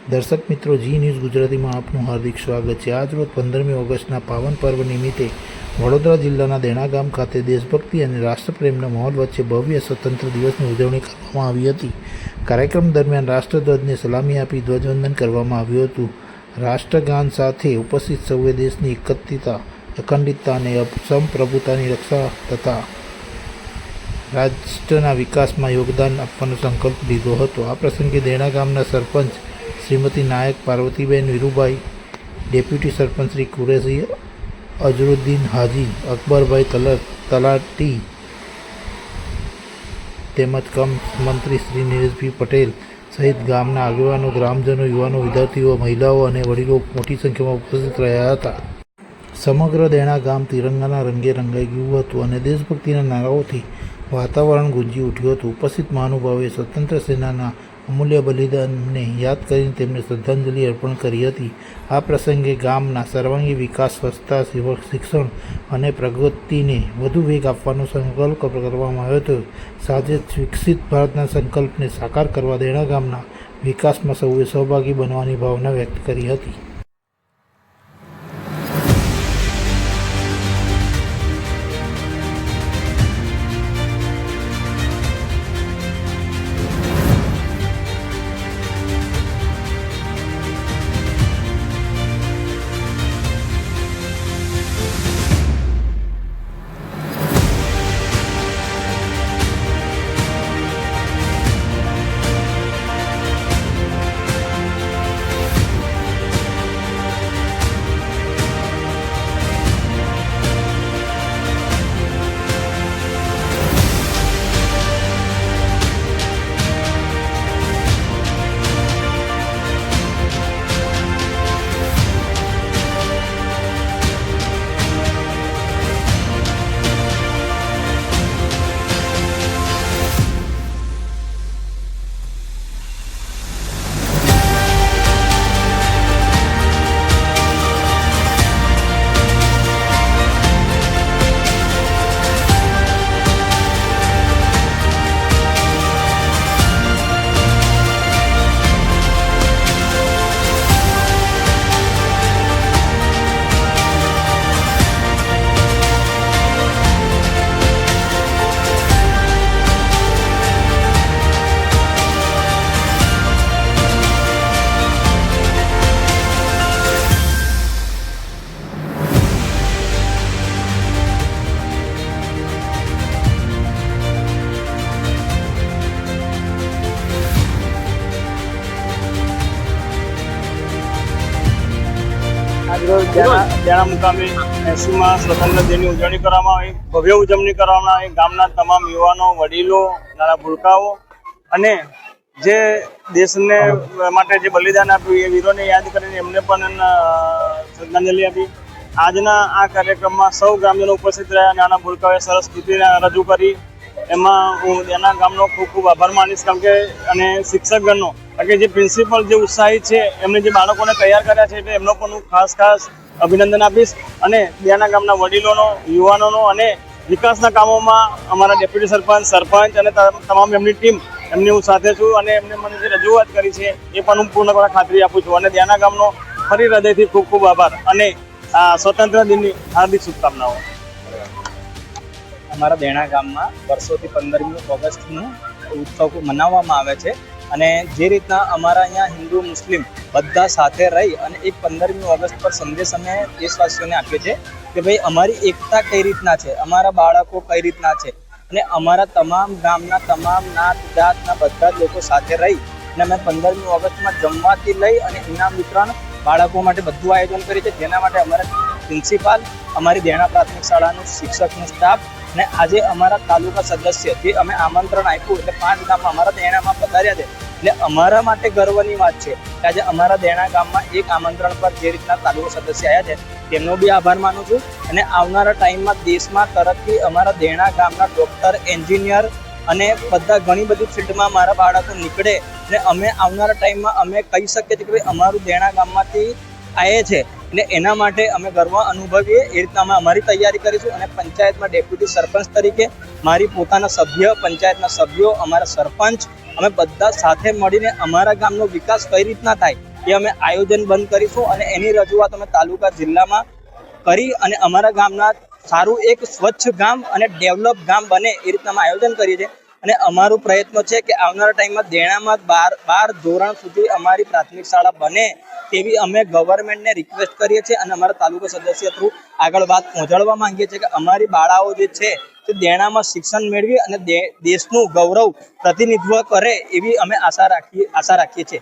દર્શક મિત્રો, જી ન્યૂઝ ગુજરાતીમાં આપનું હાર્દિક સ્વાગત છે। આજ રોજ 15મી ઓગસ્ટના પાવન પર્વ નિમિત્તે વડોદરા જિલ્લાના દેણા ગામ ખાતે દેશભક્તિ અને રાષ્ટ્રપ્રેમના માહોલ વચ્ચે ભવ્ય સ્વતંત્ર દિવસની ઉજવણી કરવામાં આવી હતી। કાર્યક્રમ દરમિયાન રાષ્ટ્રધ્વજને સલામી આપી ધ્વજવંદન કરવામાં આવ્યું હતું। રાષ્ટ્રગાન સાથે ઉપસ્થિત સૌએ દેશની એકત્રતા, અખંડિતતા અને સંપ્રભુતાની રક્ષા તથા રાષ્ટ્રના વિકાસમાં યોગદાન આપવાનો સંકલ્પ લીધો હતો। આ પ્રસંગે દેણા ગામના સરપંચ શ્રીમતી નાયક પાર્વતીબેન વીરુભાઈ, ડેપ્યુટી સરપંચ શ્રી કુરેશી અઝરુદ્દીન હાજી, અકબરભાઈ તલાટી તેમજ મંત્રી શ્રી નીરજભાઈ પટેલ સહિત ગામના આગેવાનો, ગ્રામજનો, યુવાનો, વિદ્યાર્થીઓ, મહિલાઓ અને વડીલો મોટી સંખ્યામાં ઉપસ્થિત રહ્યા હતા। સમગ્ર દેણા ગામ તિરંગાના રંગે રંગાઈ ગયું હતું અને દેશભક્તિના નારાઓથી વાતાવરણ ગુંજી ઉઠ્યું હતું। ઉપસ્થિત મહાનુભાવોએ સ્વતંત્ર સેનાના અમૂલ્ય બલિદાનને યાદ કરીને તેમને શ્રદ્ધાંજલિ અર્પણ કરી હતી। આ પ્રસંગે ગામના સર્વાંગી વિકાસ, સ્વચ્છતા, શિક્ષણ અને પ્રગતિને વધુ વેગ આપવાનો સંકલ્પ કરવામાં આવ્યો હતો। સાથે જ વિકસિત ભારતના સંકલ્પને સાકાર કરવા દેણા ગામના વિકાસમાં સૌએ સહભાગી બનવાની ભાવના વ્યક્ત કરી હતી। દેણા મુકામે 80માં સ્વતંત્ર દિનની ઉજવણી કરવામાં આવી। ભવ્ય ઉજવણી કરવામાં આવી। ગામના તમામ યુવાનો, વડીલો, નાના ભૂલકાઓ અને જે દેશને માટે જે બલિદાન આપ્યું એ વીરોને યાદ કરીને એમને પણ શ્રદ્ધાંજલિ આપી। આજના આ કાર્યક્રમમાં સૌ ગ્રામજનો ઉપસ્થિત રહ્યા। નાના ભૂલકાઓએ સરસ કૃતિ રજૂ કરી। એમાં હું દેણા ગામનો ખૂબ ખૂબ આભાર માનીશ, કારણ કે અને શિક્ષકગણનો, કારણ કે જે પ્રિન્સિપલ જે ઉત્સાહી છે એમને જે બાળકોને તૈયાર કર્યા છે એટલે એમનો પણ હું ખાસ અભિનંદન આપીશ। અને દેણા ગામના વડીલોનો, યુવાનોનો અને વિકાસના કામોમાં અમારા ડેપ્યુટી સરપંચ અને તમામ એમની ટીમ, એમની હું સાથે છું અને એમને મને જે રજૂઆત કરી છે એ પણ હું પૂર્ણપણે ખાતરી આપું છું। અને દેણા ગામનો ફરી હૃદયથી ખૂબ ખૂબ આભાર અને સ્વતંત્ર દિનની હાર્દિક શુભકામનાઓ। અમારા દેણા ગામમાં વર્ષોથી 15મી ઓગસ્ટનું ઉત્સવ મનાવવામાં આવે છે અને જે રીતના અમારા અહીંયા હિન્દુ મુસ્લિમ બધા સાથે રહી અને એક 15મી ઓગસ્ટ પર સંદેશ અમે દેશવાસીઓને આપીએ છીએ કે ભાઈ અમારી એકતા કઈ રીતના છે, અમારા બાળકો કઈ રીતના છે અને અમારા તમામ ગામના તમામ નાત જાતના બધા જ લોકો સાથે રહી અને અમે 15મી ઓગસ્ટમાં જમવાથી લઈ અને ઇનામ વિતરણ બાળકો માટે બધું આયોજન કરીએ છીએ। જેના માટે અમારા પ્રિન્સિપાલ, અમારી દેણા પ્રાથમિક શાળાનું શિક્ષકનો સ્ટાફ અને આજે અમારા તાલુકા સદસ્ય જે અમે આમંત્રણ આપ્યું એટલે 5 ગામમાં અમારા દેણામાં પધાર્યા છે, એટલે અમારા માટે ગર્વની વાત છે કે આજે અમારા દેણા ગામમાં એક આમંત્રણ પર જે રીતના તાલુકા સદસ્ય આવ્યા છે તેમનો બી આભાર માનું છું। અને આવનારા ટાઈમમાં દેશમાં તરફથી અમારા દેણા ગામના ડૉક્ટર, એન્જિનિયર અને બધા ઘણી બધી ફિલ્ડમાં મારા બાળકો નીકળે અને અમે આવનારા ટાઈમમાં અમે કહી શકીએ છીએ કે ભાઈ અમારું દેણા ગામમાંથી આવે છે એટલે એના માટે અમે ગર્વ અનુભવીએ એ રીતના અમે અમારી તૈયારી કરીશું। અને પંચાયતમાં ડેપ્યુટી સરપંચ તરીકે મારી પોતાના સભ્ય, પંચાયતના સભ્યો, અમારા સરપંચ અમે બધા સાથે મળીને અમારા ગામનો વિકાસ કઈ રીતના થાય એ અમે આયોજન બંધ કરીશું અને એની રજૂઆત અમે તાલુકા જિલ્લામાં કરી અને અમારા ગામના સારું એક સ્વચ્છ ગામ અને ડેવલપ ગામ બને એ રીતના અમે આયોજન કરીએ છીએ અને અમારો પ્રયત્ન છે કે આવનારા ટાઈમમાં દેણામાં 12 ધોરણ સુધી અમારી પ્રાથમિક શાળા બને તેવી અમે ગવર્મેન્ટને રિક્વેસ્ટ કરીએ છીએ અને અમારા તાલુકા સદસ્ય થ્રુ આગળ વાત પહોંચાડવા માંગીએ છીએ કે અમારી બાળાઓ જે છે તે દેણામાં શિક્ષણ મેળવી અને દેશનું ગૌરવ પ્રતિનિધિત્વ કરે એવી અમે આશા રાખીએ છીએ.